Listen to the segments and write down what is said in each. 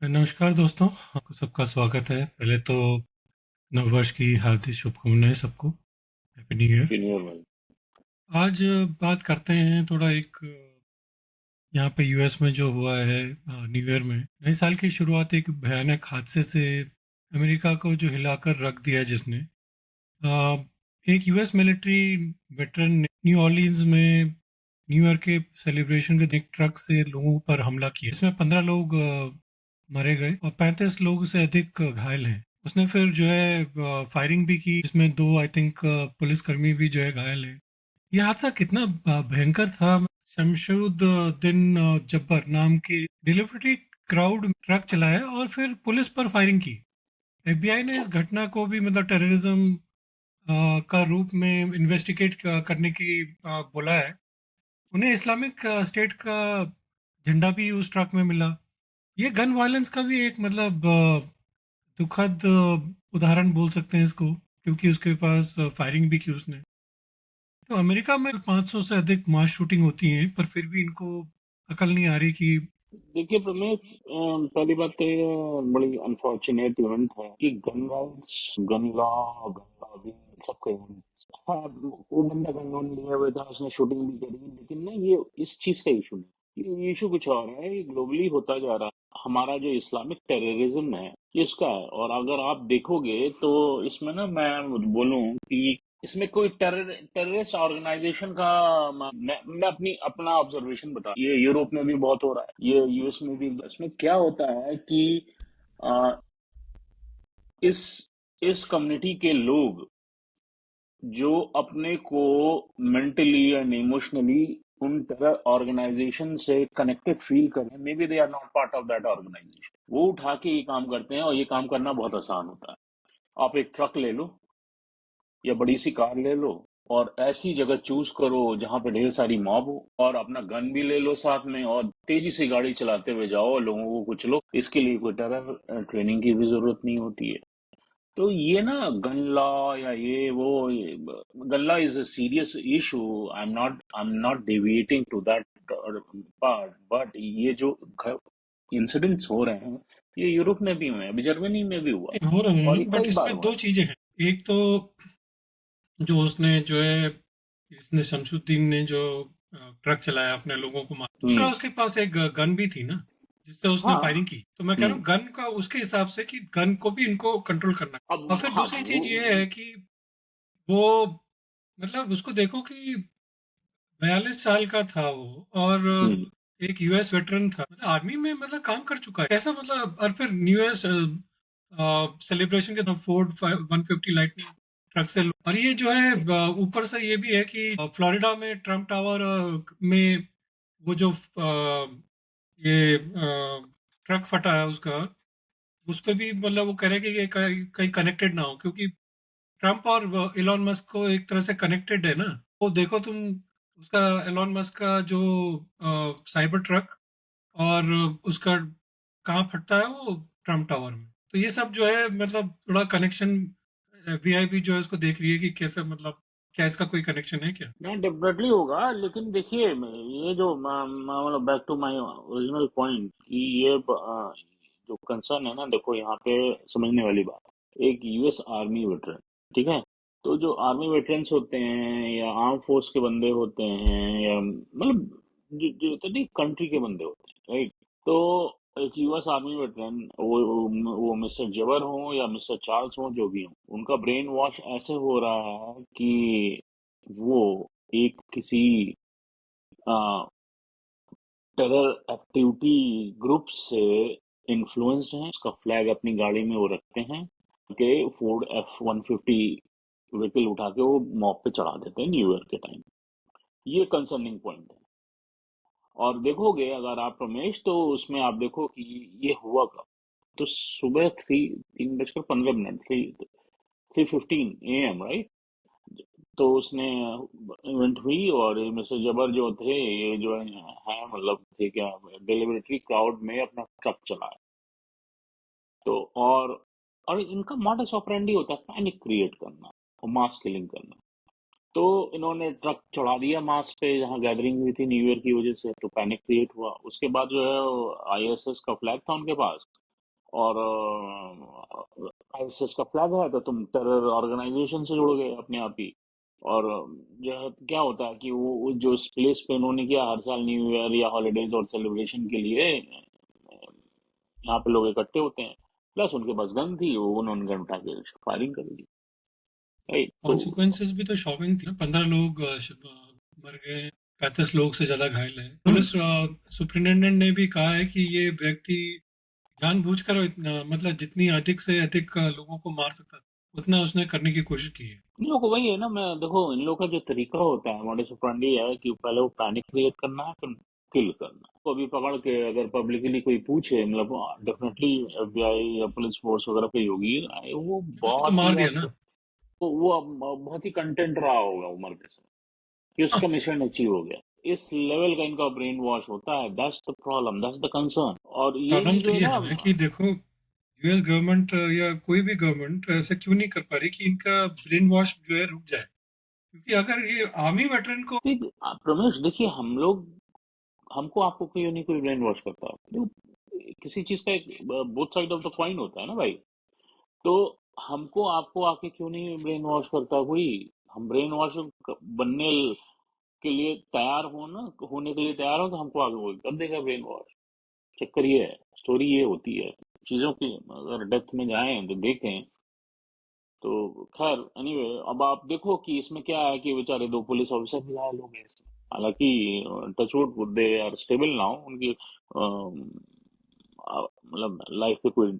नमस्कार दोस्तों, आपको सबका स्वागत है। पहले तो नववर्ष की हार्दिक शुभकामनाएं सबको। Happy new year. सीनियर भाई। आज बात करते हैं थोड़ा एक यहाँ पे यूएस में जो हुआ है न्यू ईयर में, नए साल की शुरुआत एक भयानक हादसे से अमेरिका को जो हिलाकर रख दिया, जिसने अ, एक यूएस मिलिट्री वेटरन ने न्यू ऑर्लिन्स में न्यू ईयर के सेलिब्रेशन के एक ट्रक से लोगों पर हमला किया। इसमें 15 लोग मारे गए और 35 लोग से अधिक घायल हैं। उसने फिर जो है फायरिंग भी की, इसमें दो आई थिंक पुलिसकर्मी भी जो है घायल है। ये हादसा कितना भयंकर था। शमशुद्दीन जब्बर नाम के डिलीवरी क्राउड ट्रक चलाया और फिर पुलिस पर फायरिंग की। एफबीआई ने इस घटना को भी मतलब टेररिज्म का रूप में इन्वेस्टिगेट करने की बोला है। उन्हें इस्लामिक स्टेट का झंडा भी उस ट्रक में मिला। ये गन वायलेंस का भी एक मतलब दुखद उदाहरण बोल सकते हैं इसको, क्योंकि उसके पास फायरिंग भी की उसने। तो अमेरिका में 500 से अधिक मास शूटिंग होती हैं, पर फिर भी इनको अकल नहीं आ रही कि देखिए प्रमेश, पहली बात तो ये बड़ी अनफॉर्चुनेट इवेंट है कि gun rights, gun law, gun lobbying सबके हाँ, वो बंदा गन वन लिया हुआ था, उसने शूटिंग भी करी, लेकिन ना ये इस चीज का इशू नहीं, ये इशू कुछ और है। ये ग्लोबली होता जा रहा है। हमारा जो इस्लामिक टेररिज्म है ये इसका है। और अगर आप देखोगे तो इसमें ना मैं बोलूं कि इसमें कोई टेररिस्ट ऑर्गेनाइजेशन का मैं अपना ऑब्जर्वेशन बता, ये यूरोप में भी बहुत हो रहा है, ये यूएस में भी। इसमें क्या होता है कि अ, इस इस कम्युनिटी के लोग जो अपने को मेंटली एंड इमोशनली उन टेरर ऑर्गेनाइजेशन से कनेक्टेड फील कर रहे हैं, may be they are not part of that organisation, वो उठा के ये काम करते हैं। और ये काम करना बहुत आसान होता है। आप एक ट्रक ले लो या बड़ी सी कार ले लो और ऐसी जगह चूज करो जहां पे ढेर सारी मॉब हो, और अपना गन भी ले लो साथ में, और तेजी से गाड़ी चलाते हुए जाओ और लोगों को कुचलो। इसके लिए कोई टेरर ट्रेनिंग की भी जरूरत नहीं होती है। तो ये ना गन लॉ या gun law is a serious issue. I am not deviating to that part, but ये जो इंसिडेंट्स हो रहे हैं ये यूरोप में भी हुए हैं, अभी जर्मनी में भी हुआ हो रहे और ये हैं, बट कई बार इसमें हुआ दो है। चीजें हैं। एक तो जो उसने जो है, इसने शमसुद्दीन ने जो ट्रक चलाया, अपने लोगों को मारा। दूसरा, हम्म। उसके पास एक गन भी थी ना, जिससे उसने हाँ। फायरिंग की। तो मैं कह रहा हम्म। हूँ गन का उसके हिसाब से कि गन को भी इनको कंट्रोल करना है। अब और फिर हाँ दूसरी वो। चीज ये है कि वो मतलब उसको देखो कि 42 साल का था वो, और हम्म। एक यूएस वेटरन था, मतलब आर्मी में मतलब काम कर चुका है, कैसा मतलब। और फिर यूएस सेलिब्रेशन के फोर्ड 150 लाइटनिंग ट्रक से और ये जो है ऊपर से ये भी है कि फ्लोरिडा में ट्रम्प टावर में वो जो ये ट्रक फटा है उसका, उस पे भी मतलब वो कह रहे हैं कि ये कहीं कहीं कनेक्टेड ना हो, क्योंकि ट्रम्प और इलॉन मस्क को एक तरह से कनेक्टेड है ना। वो देखो तुम, उसका एलॉन मस्क का जो साइबर ट्रक, और उसका कहाँ फटता है वो, ट्रम्प टावर में। तो ये सब जो है मतलब थोड़ा कनेक्शन, वीआईपी जो है उसको देख रही है कि कैसे मतलब क्या इसका कोई कनेक्शन है क्या। नहीं, डेफिनेटली होगा, लेकिन देखिए ये जो मतलब back to my original point कि जो कंसर्न है ना, देखो यहाँ पे समझने वाली बात है। एक यूएस आर्मी वेटरन, ठीक है, तो जो आर्मी वेटरन्स होते हैं या आर्म फोर्स के बंदे होते हैं या मतलब जो होते हैं कंट्री के बंदे होते हैं, राइट। तो एक यूएस आर्मी वेटरन, वो मिस्टर जबर हो या मिस्टर चार्ल्स हो, जो भी हो, उनका ब्रेन वॉश ऐसे हो रहा है कि वो एक किसी टेरर एक्टिविटी ग्रुप से इन्फ्लुएंस्ड हैं। उसका फ्लैग अपनी गाड़ी में वो रखते हैं कि फोर्ड F-150 व्हीकल उठा के वो मॉब पे चढ़ा देते हैं न्यू ईयर के टाइम। ये कंसर्निंग पॉइंट है। और देखोगे अगर आप रमेश, तो उसमें आप देखो कि ये हुआ कब। तो सुबह 3:15 थ्री 15 AM, राइट। तो उसने इवेंट हुई और ये मिस्टर जबर जो थे, ये जो है मतलब थे क्या, डिलिबरेटली क्राउड में अपना ट्रक चलाया। तो और इनका मॉडस ऑपरेंडी होता है पैनिक क्रिएट करना और मास किलिंग करना। तो इन्होंने ट्रक चढ़ा दिया मास पे जहाँ गैदरिंग हुई थी न्यू ईयर की वजह से, तो पैनिक क्रिएट हुआ। उसके बाद जो है आईएसएस का फ्लैग था उनके पास, और आईएसएस का फ्लैग है तो तुम टेरर ऑर्गेनाइजेशन से जुड़ गए अपने आप ही। और जो है क्या होता है कि वो जो प्लेस पे उन्होंने किया हर साल न्यू ईयर या हॉलीडेज और सेलिब्रेशन के लिए यहाँ पे लोग इकट्ठे होते हैं, प्लस उनके पास गन थी, वो उन्होंने गन उठा के फायरिंग कर दी। राइट तो कॉन्सिक्वेंसेस भी तो शॉकिंग थी ना। 15 लोग मर गए, 35 लोग से ज्यादा घायल हैं। हम्म, पुलिस सुप्रिंटेंडेंट ने भी कहा है कि ये व्यक्ति जानबूझकर मतलब जितनी अधिक से अधिक लोगों को मार सकता था उतना उसने करने की कोशिश की है। इन लोगों को वही है ना, मैं देखो इन लोगों का जो तरीका होता है मॉडस ऑपरेंडी है कि पहले वो पैनिक क्रिएट करना है फिर किल करना है। तो अभी पकड़ के अगर पब्लिकली कोई पूछे, मतलब डेफिनेटली एफबीआई या पुलिस फोर्स वगैरह पे होगी, वो उसको तो बहुत मार ही दिया अब ना। वो अब बहुत ही कंटेंट रहा होगा उम्र के समय कि उसका मिशन अचीव हो गया। इस लेवल का इनका ब्रेन वॉश होता है, that's the problem, that's the concern. और प्रॉब्लम यही तो जो है ये ना, है ना कि देखो, यूएस गवर्नमेंट या कोई भी गवर्नमेंट ऐसा क्यों नहीं कर पा रही कि इनका ब्रेन वॉश जो है रुक जाए। क्योंकि अगर ये आर्मी वेटरन को रमेश देखिए हम लोग, हमको आपको क्यों नहीं कोई ब्रेन वॉश करता। तो किसी चीज का एक both side of the coin होता है ना भाई। तो हमको आपको आके क्यों नहीं ब्रेन वॉश करता कोई। हम ब्रेन वॉश बनने के लिए तैयार हो ना, होने के लिए तैयार हो तो हमको आगे कोई कर देगा ब्रेन वॉश। चक्कर ये है, स्टोरी ये होती है चीजों की। अगर डेप्थ में जाएं तो देखें तो खैर एनीवे, अब आप देखो कि इसमें क्या है कि बेचारे दो पुलिस ऑफिसर भी घायल हो गए इसमें। हालांकि touch wood they are stable now, उनकी मतलब लाइफ पे कोई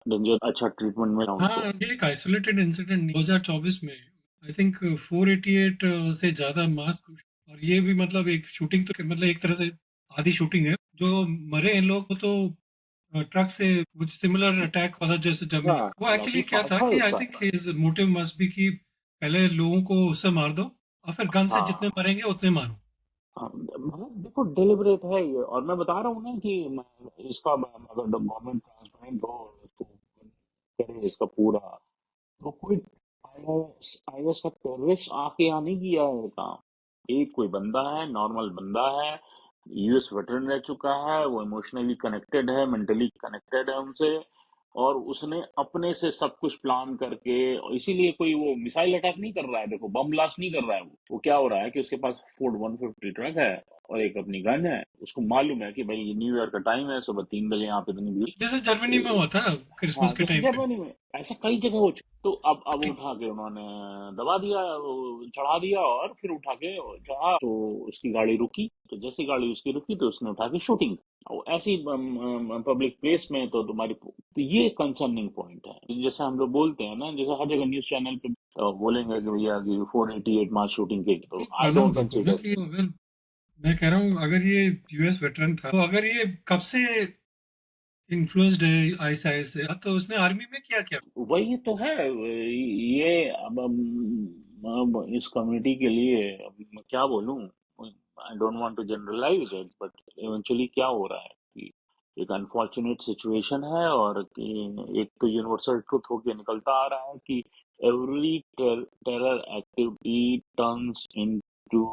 डेंजर, अच्छा ट्रीटमेंट मिला उनको। हाँ, ये एक आइसोलेटेड इंसिडेंट 2024 में आई थिंक 488 से ज्यादा मास। और ये भी मतलब एक शूटिंग तो मतलब एक तरह से आधी शूटिंग है। जो मरे हैं लोग वो तो ट्रक से कुछ सिमिलर अटैक हुआ था जैसे जर्मनी हाँ में। वो हालांकि एक्चुअली क्या पार्ट था था कि आई उसका। Think his motive must be कि पहले लोगों को उससे मार दो और फिर गन से जितने हाँ मरेंगे उतने मारो। हाँ, मतलब देखो डेलिबरेट है ये, और मैं बता रहा हूँ ना कि इसका अगर गवर्नमेंट ट्रांसपेरेंट हो, इसको करे इसका पूरा, तो कोई आईएस का टेररिस्ट आके यहाँ नहीं किया है काम। एक कोई बंदा है, नॉर्मल बंदा है, यूएस वेटरन रह चुका है, वो इमोशनली कनेक्टेड है, मेंटली कनेक्टेड है उनसे, और उसने अपने से सब कुछ प्लान करके, और इसीलिए कोई वो मिसाइल अटैक नहीं कर रहा है, देखो बम ब्लास्ट नहीं कर रहा है। वो क्या हो रहा है कि उसके पास फोर्ड 150 ट्रक है और एक अपनी गन है। उसको मालूम है कि भाई ये न्यू ईयर का टाइम है, सुबह 3 बजे यहाँ पे इतनी जैसे जर्मनी में भीड़। हुआ था क्रिसमस हाँ के जैसे टाइम पे। जर्मनी में ऐसा कई जगह हो चुका। तो अब उठा के उन्होंने दबा दिया, वो चढ़ा दिया, और फिर उठा के चढ़ा तो उसकी गाड़ी रुकी, तो जैसे गाड़ी उसकी रुकी तो उसने उठा के शूटिंग। और ऐसी पब्लिक प्लेस में तो तुम्हारी, तो ये कंसर्निंग पॉइंट है। जैसे हम लोग बोलते हैं ना, जैसे हर जगह न्यूज चैनल पे बोलेंगे कि भैया कि 488 मास शूटिंग की, तो एक आई प्रॉब्लम डोंट देखो ना कंसिडर। कि अगर मैं कह रहा हूँ अगर ये यूएस वेटरन था तो अगर ये कब से इन्फ्लुएंस्ड है आईएसआई से तो उसने आर्मी में क्या किया। वही तो है ये। अब इस कम्युनिटी के लिए अब मैं क्या बोलूं। I don't want to generalise it, but eventually क्या हो रहा है कि एक अनफॉर्चुनेट सिचुएशन है, और कि एक तो यूनिवर्सल ट्रुथ होके निकलता आ रहा है कि every terror activity turns into,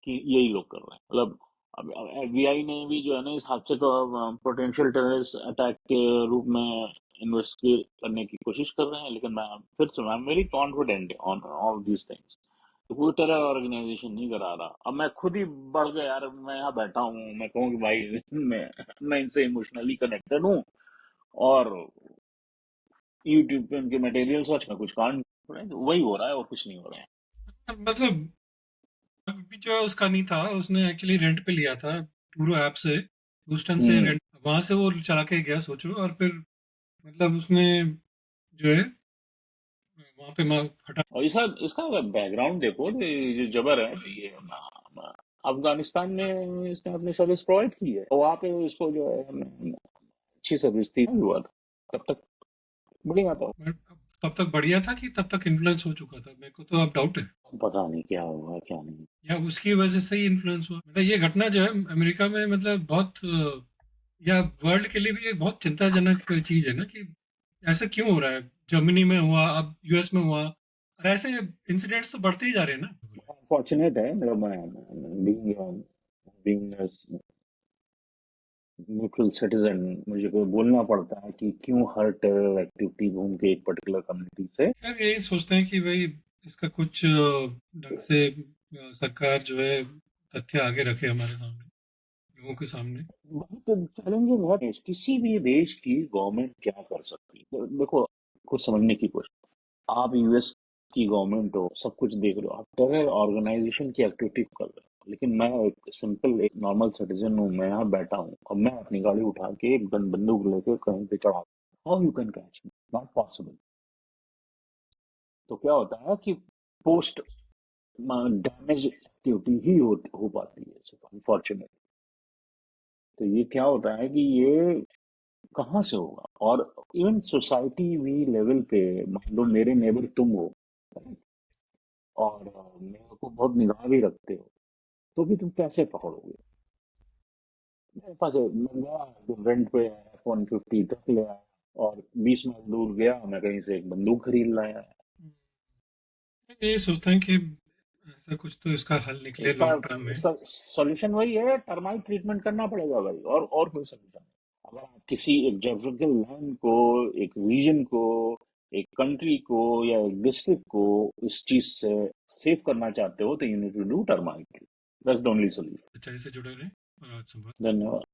कि यही लोग कर रहे हैं। मतलब अब एफबीआई ने भी जो है ना इस हादसे को पोटेंशियल टेररिस्ट अटैक के रूप में इन्वेस्टिगेट करने की कोशिश कर रहे हैं, लेकिन मैं फिर से I am very confident on all these things. तो कोई टेरर ऑर्गेनाइजेशन नहीं करा रहा। अब मैं खुद ही बढ़ गया यार, मैं यहाँ बैठा हूँ, मैं कहूँ कि भाई मैं इनसे इमोशनली कनेक्टेड हूँ, और यूट्यूब पे उनके मटेरियल सर्च में कुछ कांड, वही हो रहा है और कुछ नहीं हो रहा है। मतलब अभी जो है उसका नहीं था, उसने एक्चुअली रेंट पे लिया था टूरो ऐप से। ह्यूस्टन से हम्म। रेंट वहां से वो चला के गया सोचो। और फिर मतलब उसने जो है वहां पे फटा। और इसका इसका बैकग्राउंड देखो, तो ये जो जबर है ये अफगानिस्तान में इसने अपनी सर्विस प्रोवाइड की है, और वहाँ पे इसको जो है अच्छी सर्विस थी, हुआ था तब तक बढ़िया था। तब तक बढ़िया था कि तब तक इन्फ्लुएंस हो चुका था, मेरे को तो अब डाउट है। पता नहीं क्या हुआ क्या नहीं। या उसकी वजह से ही इन्फ्लुएंस हुआ। मतलब ये घटना जो है अमेरिका में मतलब बहुत या वर्ल्ड के लिए भी एक बहुत चिंताजनक चीज है ना कि ऐसा क्यों हो रहा है। जर्मनी में हुआ, अब यूएस में हुआ, और ऐसे इंसिडेंट्स तो बढ़ते ही जा रहे हैं ना। फॉर्चुनेट है, मतलब मैं बीइंग न्यूट्रल सिटीजन, मुझे को बोलना पड़ता है कि क्यों हर टेरर एक्टिविटी घूम के एक पर्टिकुलर कम्युनिटी से। खैर यही सोचते हैं कि भाई इसका कुछ ढंग से सरकार जो है तथ्य आगे रखे हमारे सामने, लोगों के सामने। बहुत चैलेंजिंग है। किसी भी देश की गवर्नमेंट क्या कर सकती है, देखो कुछ समझने की कोशिश। आप यूएस की गवर्नमेंट हो, सब कुछ देख रहे हो, आप टेरर ऑर्गेनाइजेशन की एक्टिविटी कर रहे हो, लेकिन मैं एक सिंपल एक नॉर्मल सिटीजन हूँ, मैं यहाँ बैठा हूँ और मैं अपनी गाड़ी उठा के एक बंदूक लेके कहीं पे चढ़ा, how you can catch me, not possible. तो क्या होता है कि पोस्ट डैमेज एक्टिविटी ही हो पाती है सिर्फ, अनफॉर्चुनेट। तो ये क्या होता है कि ये कहाँ से होगा। और इवन सोसाइटी भी लेवल पे, मान लो मेरे नेबर तुम हो और मेरे को बहुत निगाह भी रखते हो, तो भी तुम कैसे पकड़ोगे। मेरे पास मैं गया, रेंट पे F-150 तक ले आया और 20 माइल दूर गया, मैं कहीं से एक बंदूक खरीद लाया। ये सोचते हैं कि ऐसा कुछ तो इसका हल निकले इसका लॉन्ग टर्म में। इसका सॉल्यूशन वही है, टर्माइट ट्रीटमेंट करना पड़ेगा भाई, और कोई सॉल्यूशन नहीं। अगर आप किसी एक जोग्राफिकल लैंड को, एक रीजन को, एक कंट्री को या एक डिस्ट्रिक्ट को इस चीज से सेव करना चाहते हो, तो you need to do termite. That's the only solution. सच्चाई से जुड़े रहें और आज संवाद। धन्यवाद।